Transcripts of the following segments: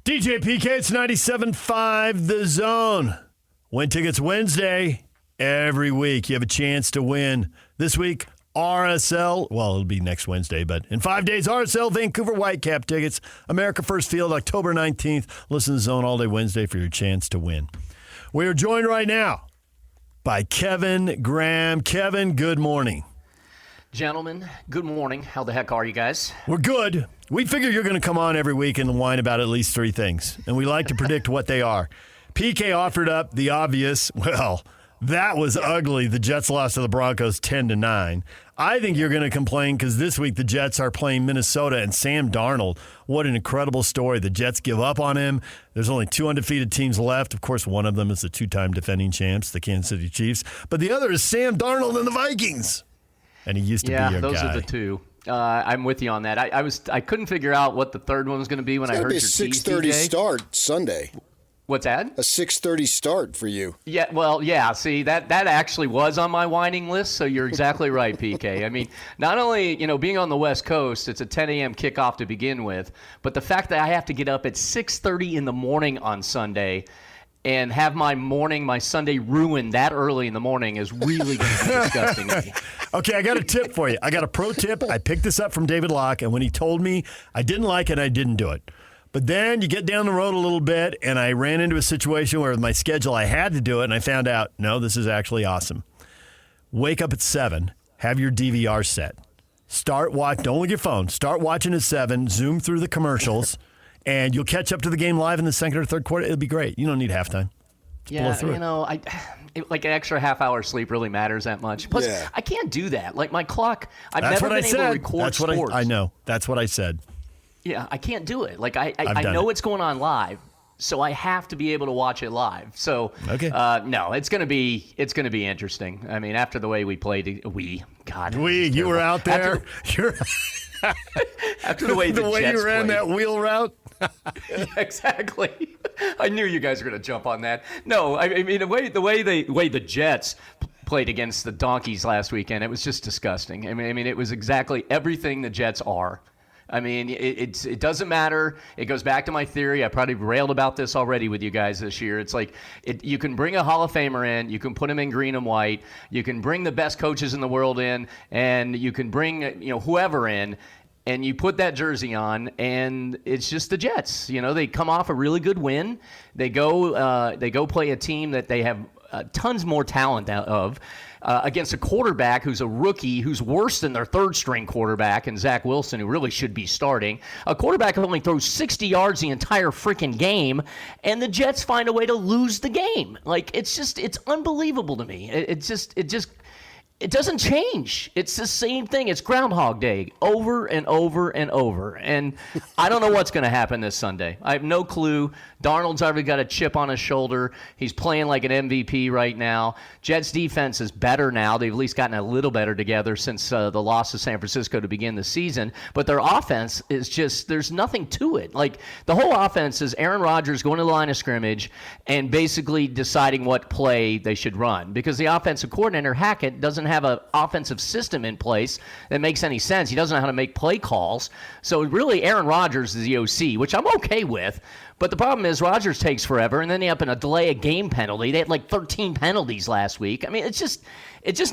DJ PK, it's 97.5 The Zone. Win Tickets Wednesday. Every week you have a chance to win. This week, RSL. Well, it'll be next Wednesday, but in 5 days, RSL Vancouver Whitecap tickets. America First Field, October 19th. Listen to The Zone all day Wednesday for your chance to win. We are joined right now by Kevin Graham. Kevin, good morning. Gentlemen, good morning. How the heck are you guys? We're good. We figure you're going to come on every week and whine about at least three things, and we like to predict what they are. PK offered up the obvious. Well, that was ugly. The Jets lost to the Broncos 10-9. I think you're going to complain because this week the Jets are playing Minnesota and Sam Darnold. What an incredible story. The Jets give up on him. There's only two undefeated teams left. Of course, one of them is the two-time defending champs, the Kansas City Chiefs. But the other is Sam Darnold and the Vikings. And he used to be your guy. Yeah, those are the two. I'm with you on that. I couldn't figure out what the third one was going to be when I heard your tease. It's going to be a 6:30 start Sunday. What's that? A 6:30 start for you. Yeah, well, yeah. See, that actually was on my whining list, so you're exactly right, PK. I mean, not only, being on the West Coast, it's a 10 a.m. kickoff to begin with, but the fact that I have to get up at 6:30 in the morning on Sunday and have my Sunday ruined that early in the morning is really going to be disgusting to me. Okay, I got a tip for you. I got a pro tip. I picked this up from David Locke, and when he told me I didn't like it, I didn't do it. But then you get down the road a little bit, and I ran into a situation where with my schedule I had to do it, and I found out, no, this is actually awesome. Wake up at 7, have your DVR set. Don't look at your phone. Start watching at 7, zoom through the commercials, and you'll catch up to the game live in the second or third quarter. It'll be great. You don't need halftime. Just blow through it. Like an extra half hour sleep really matters that much. Plus, I can't do that. Like my clock, I've never been able to record sports. I know. That's what I said. Yeah, I can't do it. Like I know what's going on live, so I have to be able to watch it live. So no, it's gonna be interesting. I mean, after the way we played, you were out there. After the way the Jets you ran played. that wheel route. Yeah, exactly. I knew you guys were gonna jump on that. No, I mean the way the Jets played against the Donkeys last weekend, it was just disgusting. I mean it was exactly everything the Jets are. I mean, it doesn't matter. It goes back to my theory. I probably railed about this already with you guys this year. It's like you can bring a Hall of Famer in. You can put him in green and white. You can bring the best coaches in the world in, and you can bring whoever in, and you put that jersey on, and it's just the Jets. They come off a really good win. They go play a team that they have tons more talent of. Against a quarterback who's a rookie, who's worse than their third-string quarterback, and Zach Wilson, who really should be starting. A quarterback who only throws 60 yards the entire freaking game, and the Jets find a way to lose the game. Like, it's unbelievable to me. It doesn't change. It's the same thing. It's Groundhog Day over and over and over. And I don't know what's going to happen this Sunday. I have no clue. Darnold's already got a chip on his shoulder. He's playing like an MVP right now. Jets' defense is better now. They've at least gotten a little better together since the loss to San Francisco to begin the season. But their offense is just, there's nothing to it. Like, the whole offense is Aaron Rodgers going to the line of scrimmage and basically deciding what play they should run. Because the offensive coordinator, Hackett, doesn't have an offensive system in place that makes any sense. He doesn't know how to make play calls. So really, Aaron Rodgers is the OC, which I'm okay with. But the problem is Rodgers takes forever, and then they up in a delay of game penalty. They had like 13 penalties last week. I mean, it just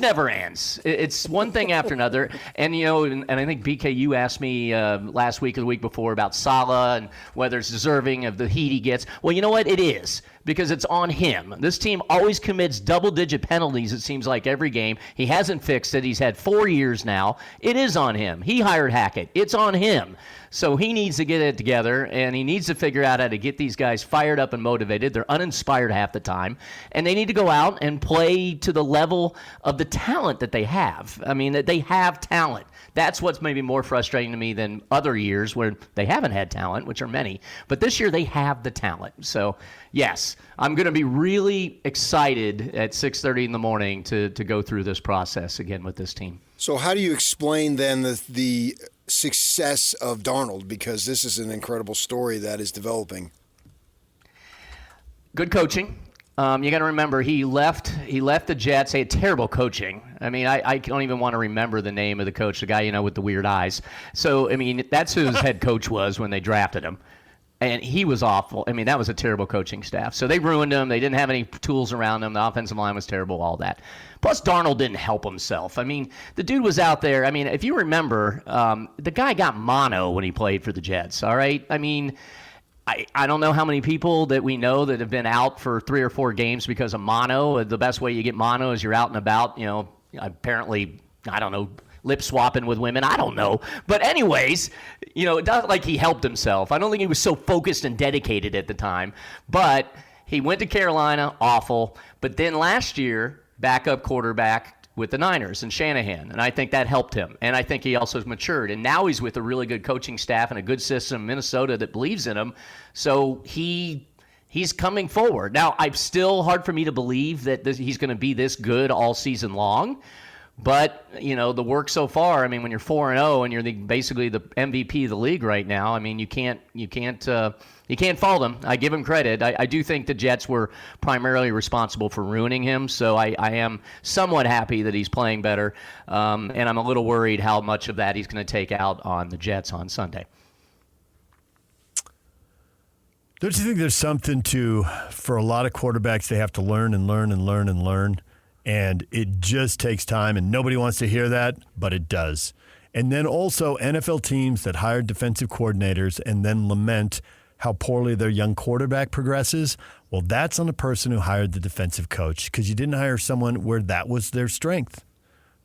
never ends. It's one thing after another. And, and I think, BK, you asked me last week or the week before about Salah and whether it's deserving of the heat he gets. Well, you know what? It is, because it's on him. This team always commits double-digit penalties, it seems like, every game. He hasn't fixed it. He's had 4 years now. It is on him. He hired Hackett. It's on him. So he needs to get it together, and he needs to figure out how to get these guys fired up and motivated. They're uninspired half the time, and they need to go out and play to the level of the talent that they have. I mean, that they have talent. That's what's maybe more frustrating to me than other years where they haven't had talent, which are many. But this year they have the talent. So, yes, I'm going to be really excited at 6:30 in the morning to go through this process again with this team. So how do you explain then the success of Darnold? Because this is an incredible story that is developing. Good coaching. You got to remember, he left the Jets. They had terrible coaching. I mean, I don't even want to remember the name of the coach, the guy, with the weird eyes. So, I mean, that's who his head coach was when they drafted him. And he was awful. I mean, that was a terrible coaching staff. So they ruined him. They didn't have any tools around him. The offensive line was terrible, all that. Plus, Darnold didn't help himself. I mean, the dude was out there. I mean, if you remember, the guy got mono when he played for the Jets, all right? I mean, I don't know how many people that we know that have been out for 3 or 4 games because of mono. The best way you get mono is you're out and about, apparently, I don't know, lip swapping with women. I don't know. But anyways, it's not like he helped himself. I don't think he was so focused and dedicated at the time. But he went to Carolina, awful. But then last year, backup quarterback with the Niners and Shanahan. And I think that helped him. And I think he also has matured. And now he's with a really good coaching staff and a good system in Minnesota that believes in him. So he's coming forward. Now, it's still hard for me to believe that he's going to be this good all season long. But, the work so far, I mean, when you're 4-0 and you're basically the MVP of the league right now, I mean, you can't fault him. I give him credit. I do think the Jets were primarily responsible for ruining him, so I am somewhat happy that he's playing better, and I'm a little worried how much of that he's going to take out on the Jets on Sunday. Don't you think there's something for a lot of quarterbacks, they have to learn and learn and learn and learn? And it just takes time, and nobody wants to hear that, but it does. And then also NFL teams that hire defensive coordinators and then lament how poorly their young quarterback progresses. Well, that's on the person who hired the defensive coach, because you didn't hire someone where that was their strength.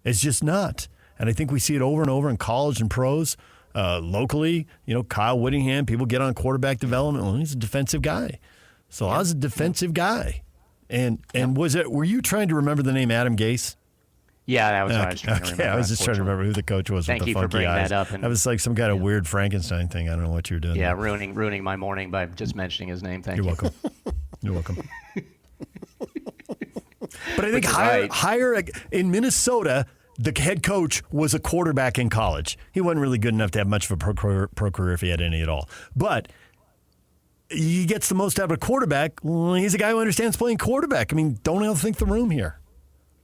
It's just not. And I think we see it over and over in college and pros. Locally, Kyle Whittingham, people get on quarterback development. Well, he's a defensive guy. So I was a defensive guy. And were you trying to remember the name Adam Gase? Yeah, that was what I was trying to remember. I was just trying to remember who the coach was. Thank with the you for funky bringing eyes. that up. That was like some kind of weird Frankenstein thing. I don't know what you were doing. Yeah, there. ruining my morning by just mentioning his name. Thank you. You're welcome. You're welcome. But I think hire in Minnesota, the head coach was a quarterback in college. He wasn't really good enough to have much of a pro career if he had any at all. But he gets the most out of a quarterback. Well, he's a guy who understands playing quarterback. I mean, don't outthink the room here.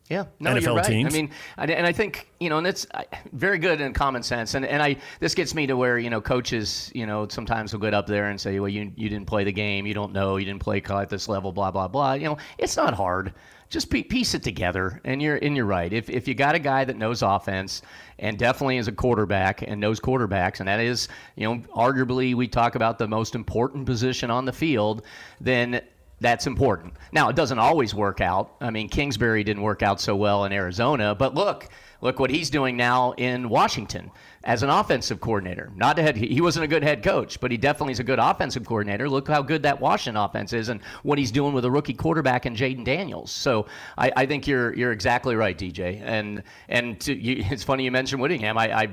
Yeah, no, NFL you're right. teams. I mean, and I think, and it's very good in common sense. And this gets me to where, coaches, sometimes will get up there and say, well, you didn't play the game. You don't know. You didn't play at this level, blah, blah, blah. It's not hard. Just piece it together, and you're right. If you got a guy that knows offense and definitely is a quarterback and knows quarterbacks, and that is, arguably we talk about the most important position on the field, then that's important. Now, it doesn't always work out. I mean, Kingsbury didn't work out so well in Arizona, but look what he's doing now in Washington as an offensive coordinator. He wasn't a good head coach, but he definitely is a good offensive coordinator. Look how good that Washington offense is and what he's doing with a rookie quarterback in Jaden Daniels. So I think you're exactly right, DJ. And it's funny you mentioned Whittingham. I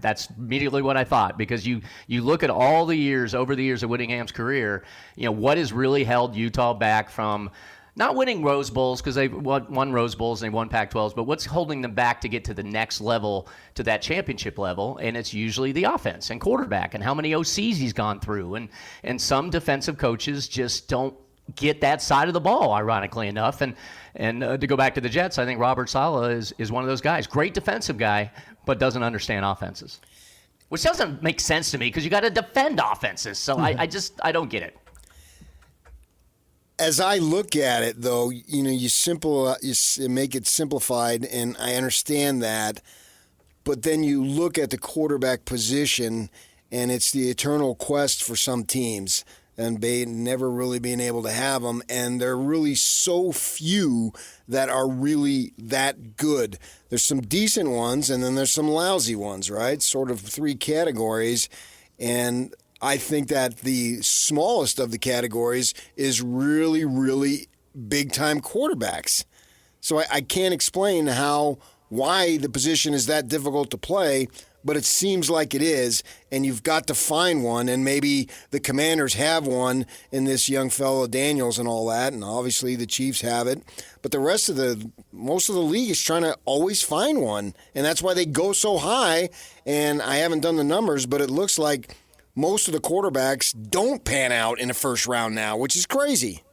that's immediately what I thought, because you look at all the years over the years of Whittingham's career. What has really held Utah back from not winning Rose Bowls, because they've won Rose Bowls and they won Pac-12s, but what's holding them back to get to the next level, to that championship level? And it's usually the offense and quarterback and how many OCs he's gone through. And some defensive coaches just don't get that side of the ball, ironically enough. And to go back to the Jets, I think Robert Saleh is one of those guys. Great defensive guy, but doesn't understand offenses. Which doesn't make sense to me, because you got to defend offenses. So I don't get it. As I look at it, though, you make it simplified, and I understand that. But then you look at the quarterback position, and it's the eternal quest for some teams, and they never really being able to have them. And there are really so few that are really that good. There's some decent ones, and then there's some lousy ones, right? Sort of 3 categories. And I think that the smallest of the categories is really, really big-time quarterbacks. So I can't explain why the position is that difficult to play, but it seems like it is, and you've got to find one, and maybe the Commanders have one in this young fellow Daniels and all that, and obviously the Chiefs have it. But most of the league is trying to always find one, and that's why they go so high. And I haven't done the numbers, but it looks like most of the quarterbacks don't pan out in the first round now, which is crazy.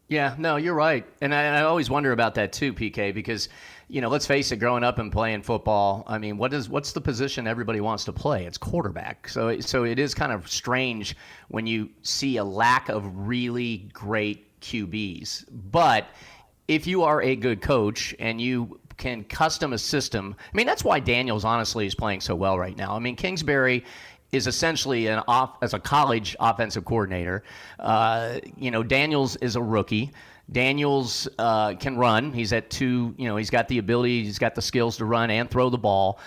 Yeah, no, you're right. And I always wonder about that too, PK, because, let's face it, growing up and playing football, I mean, what's the position everybody wants to play? It's quarterback. So it is kind of strange when you see a lack of really great QBs. But if you are a good coach and you can custom a system, I mean, that's why Daniels honestly is playing so well right now. I mean, Kingsbury is essentially as a college offensive coordinator. Daniels is a rookie. Daniels can run. He's at he's got the ability, he's got the skills to run and throw the ball.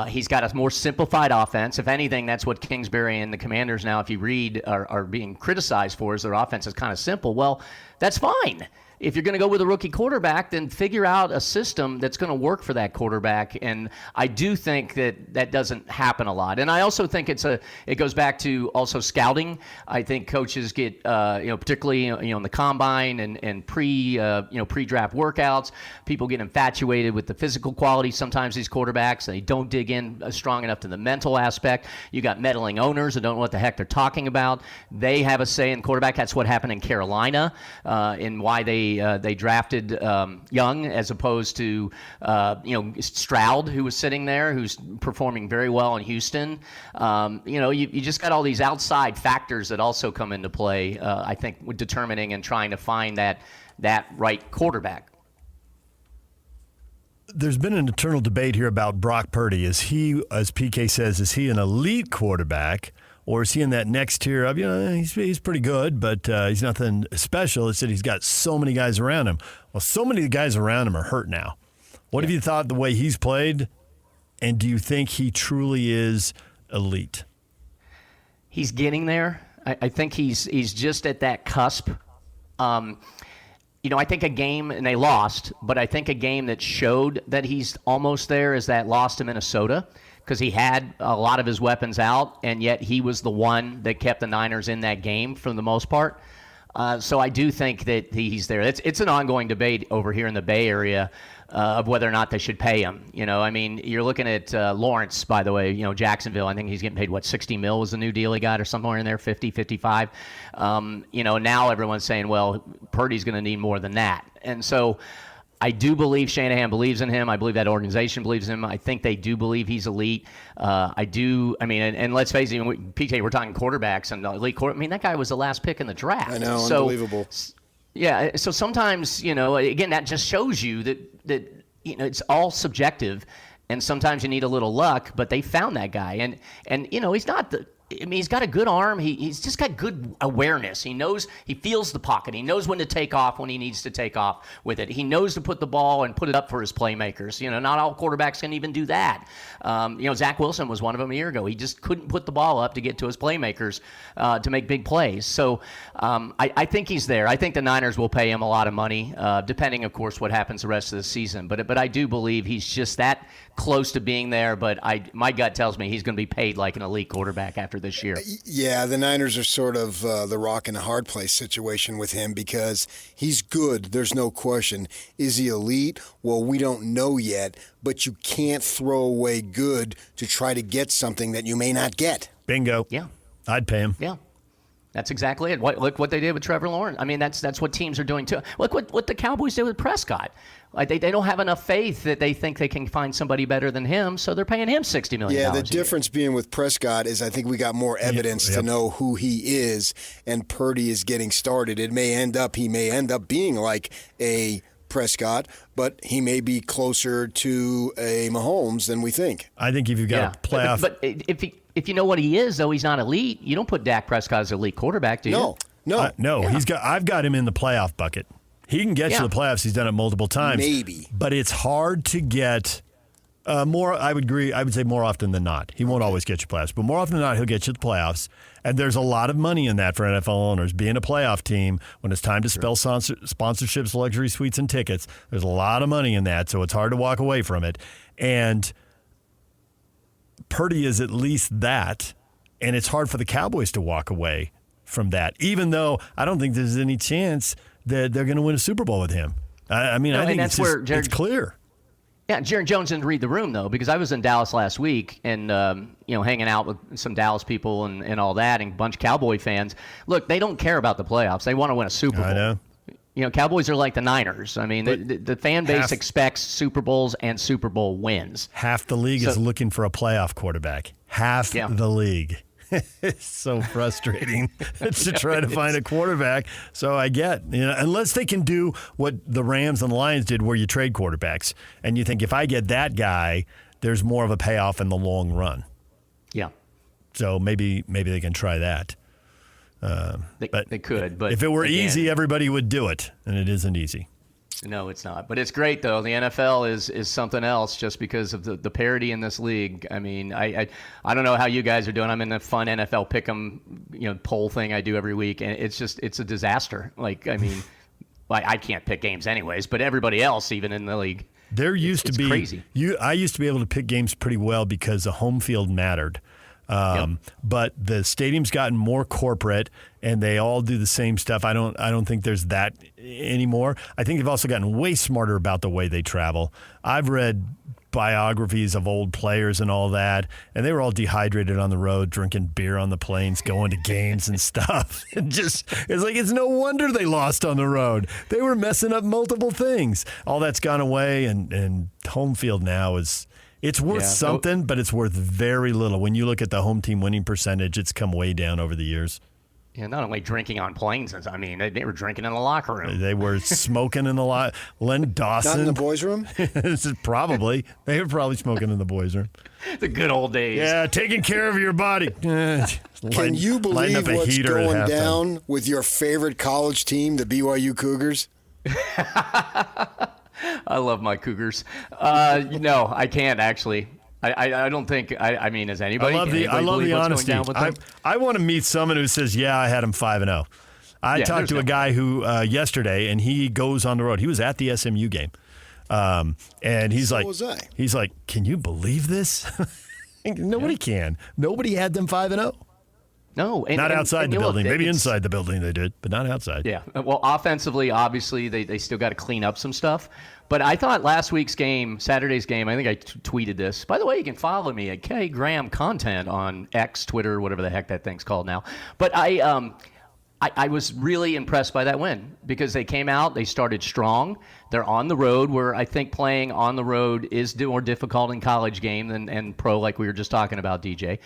He's got a more simplified offense. If anything, that's what Kingsbury and the Commanders now, if you read, are being criticized for, is their offense is kind of simple. Well, that's fine. If you're going to go with a rookie quarterback, then figure out a system that's going to work for that quarterback. And I do think that doesn't happen a lot. And I also think it goes back to also scouting. I think coaches get, particularly in the combine and pre-draft workouts, people get infatuated with the physical quality. Sometimes these quarterbacks, they don't dig in strong enough to the mental aspect. You got meddling owners who don't know what the heck they're talking about. They have a say in quarterback. That's what happened in Carolina, in why they drafted Young as opposed to Stroud, who was sitting there, who's performing very well in Houston. You just got all these outside factors that also come into play, I think, with determining and trying to find that right quarterback. There's been an eternal debate here about Brock Purdy. Is he, as PK says, is he an elite quarterback? Or is he in that next tier of, he's pretty good, but he's nothing special. It's that he's got so many guys around him. Well, so many guys around him are hurt now. What have you thought the way he's played? And do you think he truly is elite? He's getting there. I think he's just at that cusp. I think a game, and they lost, but I think a game that showed that he's almost there is that loss to Minnesota, because he had a lot of his weapons out, and yet he was the one that kept the Niners in that game for the most part. So I do think that he's there. It's an ongoing debate over here in the Bay Area of whether or not they should pay him. You're looking at Lawrence, by the way, Jacksonville. I think he's getting paid, $60 million was the new deal he got, or somewhere in there, 50, 55. Now everyone's saying, well, Purdy's going to need more than that. And so I do believe Shanahan believes in him. I believe that organization believes in him. I think they do believe he's elite. And let's face it, PK, we're talking quarterbacks and elite quarterback. That guy was the last pick in the draft. I know, unbelievable. Yeah, so sometimes, again, that just shows you that it's all subjective, and sometimes you need a little luck, but they found that guy. And he's not he's got a good arm. He's just got good awareness. He feels the pocket. He knows when to take off when he needs to take off with it. He knows to put the ball and put it up for his playmakers. Not all quarterbacks can even do that. Zach Wilson was one of them a year ago. He just couldn't put the ball up to get to his playmakers to make big plays. So I think he's there. I think the Niners will pay him a lot of money, depending, of course, what happens the rest of the season. But I do believe he's just that close to being there. But my gut tells me he's going to be paid like an elite quarterback after this year. Yeah, the Niners are sort of the rock and a hard place situation with him because he's good. There's no question. Is he elite? Well, we don't know yet, but you can't throw away good to try to get something that you may not get. Bingo. Yeah. I'd pay him. Yeah. That's exactly it. Look what they did with Trevor Lawrence. That's what teams are doing too. Look what the Cowboys did with Prescott. They don't have enough faith that they think they can find somebody better than him, so they're paying him $60 million. Yeah, the difference being with Prescott is I think we got more evidence to know who he is, and Purdy is getting started. He may end up being like a Prescott, but he may be closer to a Mahomes than we think. I think if you've got a playoff, but if you know what he is, though, he's not elite. You don't put Dak Prescott as elite quarterback, do you? No. Yeah. I've got him in the playoff bucket. He can get to the playoffs. He's done it multiple times. Maybe. But it's hard to get more. I would agree. I would say more often than not. He won't always get you playoffs, but more often than not, he'll get you the playoffs. And there's a lot of money in that for NFL owners. Being a playoff team, when it's time to spell sponsorships, luxury suites, and tickets, there's a lot of money in that, so it's hard to walk away from it. And Purdy is at least that, and it's hard for the Cowboys to walk away from that, even though I don't think there's any chance that they're going to win a Super Bowl with him. I think it's clear. Yeah, Jaron Jones didn't read the room, though, because I was in Dallas last week and, hanging out with some Dallas people and all that and a bunch of Cowboy fans. Look, they don't care about the playoffs. They want to win a Super Bowl. I know. Cowboys are like the Niners. I mean, the fan base expects Super Bowls and Super Bowl wins. Half the league is looking for a playoff quarterback. Half the league. It's so frustrating to try to find a quarterback. So I get, unless they can do what the Rams and the Lions did where you trade quarterbacks. And you think if I get that guy, there's more of a payoff in the long run. Yeah. So maybe they can try that. They could. But if it were easy, everybody would do it. And it isn't easy. No, it's not. But it's great, though. The NFL is something else just because of the parity in this league. I mean, I don't know how you guys are doing. I'm in the fun NFL pick'em, poll thing I do every week, and it's a disaster. Like, I mean, I can't pick games anyways, but everybody else, even in the league, there used to be crazy. I used to be able to pick games pretty well because the home field mattered. But the stadium's gotten more corporate, and they all do the same stuff. I don't think there's that anymore. I think they've also gotten way smarter about the way they travel. I've read biographies of old players and all that, and they were all dehydrated on the road, drinking beer on the planes, going to games and stuff. It's no wonder they lost on the road. They were messing up multiple things. All that's gone away, and home field now it's worth something, but it's worth very little. When you look at the home team winning percentage, it's come way down over the years. Yeah, not only drinking on planes. I mean, they were drinking in the locker room. They were smoking in the lot. Len Dawson. Not in the boys' room? Probably. They were probably smoking in the boys' room. The good old days. Yeah, taking care of your body. Can you believe what's going down with your favorite college team, the BYU Cougars? I love my Cougars. No, I can't actually. I don't think. I mean, is anybody? I love the honesty. I want to meet someone who says, "Yeah, I had him 5-0." I talked to a guy who yesterday, and he goes on the road. He was at the SMU game, and he's like, "Can you believe this?" Nobody can. Nobody had them 5-0. No, not outside the building. Maybe inside the building they did, but not outside. Yeah. Well, offensively, obviously, they still got to clean up some stuff. But I thought last week's game, Saturday's game, I think I tweeted this. By the way, you can follow me at K Graham Content on X, Twitter, whatever the heck that thing's called now. But I was really impressed by that win because they came out, they started strong. They're on the road, where I think playing on the road is more difficult in college game than pro, like we were just talking about, DJ.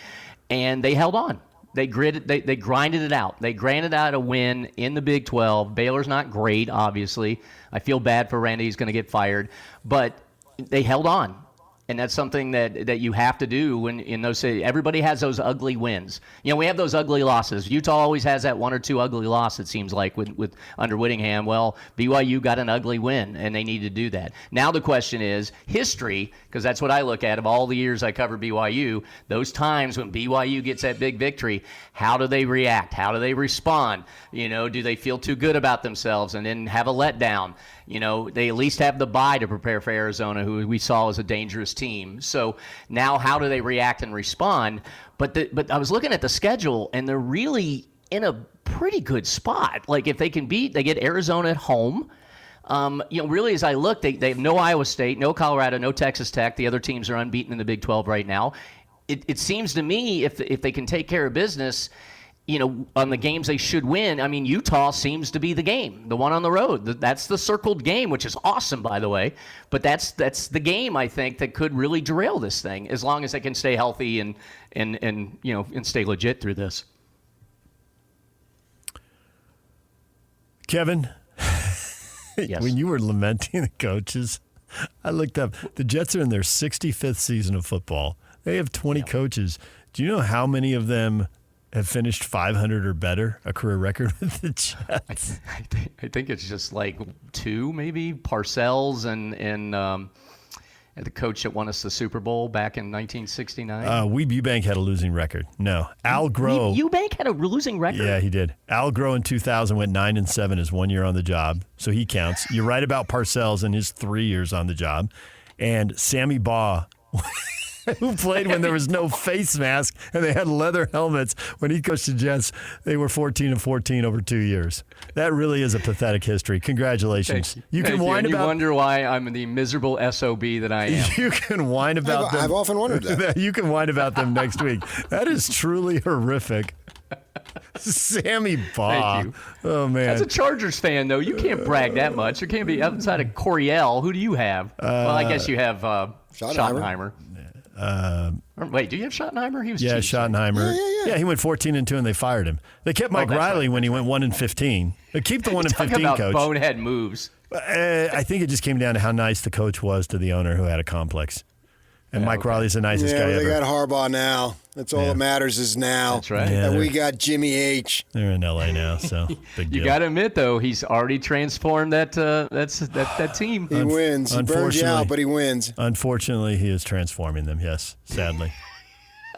And they held on. They grinded it out. They grinded out a win in the Big 12. Baylor's not great, obviously. I feel bad for Randy. He's going to get fired. But they held on. And that's something that you have to do when in those cities. Everybody has those ugly wins. We have those ugly losses. Utah always has that one or two ugly loss, it seems like, with under Whittingham. Well, BYU got an ugly win, and they need to do that. Now the question is history, because that's what I look at of all the years I cover BYU, those times when BYU gets that big victory, how do they react? How do they respond? Do they feel too good about themselves and then have a letdown? They at least have the bye to prepare for Arizona, who we saw as a dangerous team. So now how do they react and respond? But I was looking at the schedule, and they're really in a pretty good spot. Like if they can they get Arizona at home. Really, as I look, they have no Iowa State, no Colorado, no Texas Tech. The other teams are unbeaten in the Big 12 right now. It seems to me if they can take care of business, on the games they should win. I mean, Utah seems to be the game, the one on the road. That's the circled game, which is awesome, by the way. But that's the game, I think, that could really derail this thing, as long as they can stay healthy and stay legit through this. Kevin, yes. When you were lamenting the coaches, I looked up. The Jets are in their 65th season of football. They have 20 coaches. Do you know how many of them have finished 500 or better, a career record with the Jets? I think it's just like two, maybe. Parcells and the coach that won us the Super Bowl back in 1969. Weeb Eubank had a losing record. No. Al Groh. Eubank had a losing record? Yeah, he did. Al Groh in 2000 went 9-7 his 1 year on the job, so he counts. You're right about Parcells and his 3 years on the job. And Sammy Baugh, who played when there was no face mask and they had leather helmets. When he coached the Jets, they were 14-14 over 2 years. That really is a pathetic history. Congratulations. You can whine about. You wonder why I'm the miserable SOB that I am. You can whine about them. I've often wondered that. You can whine about them next week. That is truly horrific. Sammy Baugh. Thank you. Oh, man. As a Chargers fan, though, you can't brag that much. You can't be outside of Coryell. Who do you have? Well, I guess you have Schottenheimer. Wait, do you have Schottenheimer? He was Yeah, cheap. Schottenheimer. Yeah, he went 14-2 and they fired him. They kept Mike Riley when he went 1-15. They keep the 1-15 Talk about coach. bonehead moves. I think it just came down to how nice the coach was to the owner who had a complex. And Mike Riley's the nicest guy they ever. got Harbaugh now. That's all that matters is now. That's right. Yeah, And we got Jimmy H. They're in L.A. now, so big deal. You got to admit, though, he's already transformed that team. He wins. He burns you out, but he wins. Unfortunately, he is transforming them, yes, sadly.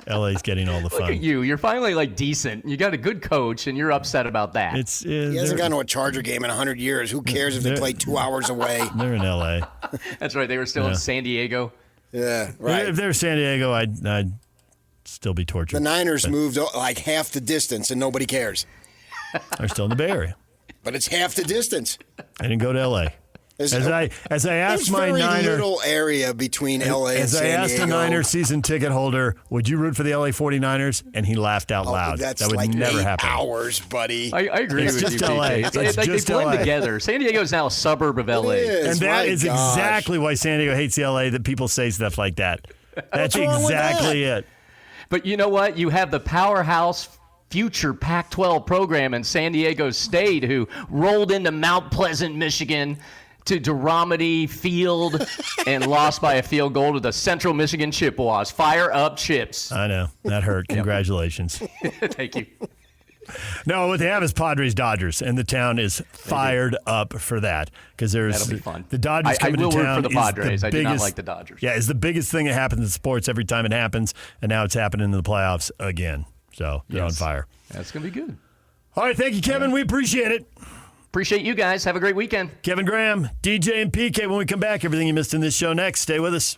L.A.'s getting all the fun. Look at you. You're finally, decent. You got a good coach, and you're upset about that. He hasn't gone to a Charger game in 100 years. Who cares if they play 2 hours away? They're in L.A. That's right. They were still in San Diego. Yeah, right. If they were San Diego, I'd still be tortured. The Niners moved like half the distance, and nobody cares. They're still in the Bay Area. But it's half the distance. I didn't go to L.A. As I asked my very Niner little area between L.A. and San Diego. As I asked a Niner season ticket holder, would you root for the L.A. 49ers? And he laughed out loud. That's that would like never 8 happen. hours, buddy. I agree It's with just you, LA. PJ. It's like just they blend LA. together. San Diego is now a suburb of LA. It is. And that My is gosh. exactly why San Diego hates the L.A., that people say stuff like that. That's wrong with exactly it. But you know what? You have the powerhouse future Pac-12 program in San Diego State who rolled into Mount Pleasant, Michigan to Dramedy Field and lost by a field goal to the Central Michigan Chippewas. Fire up Chips. I know. That hurt. Congratulations. Thank you. No, what they have is Padres-Dodgers, and the town is fired up for that because there's That'll be fun. the Dodgers I coming will to root town. for the is Padres. the I do not biggest- like the Dodgers. Yeah, it's the biggest thing that happens in sports every time it happens, and now it's happening in the playoffs again. So they're on fire. That's going to be good. All right, thank you, Kevin. We appreciate it. Appreciate you guys. Have a great weekend. Kevin Graham, DJ, and PK. When we come back, everything you missed in this show next. Stay with us.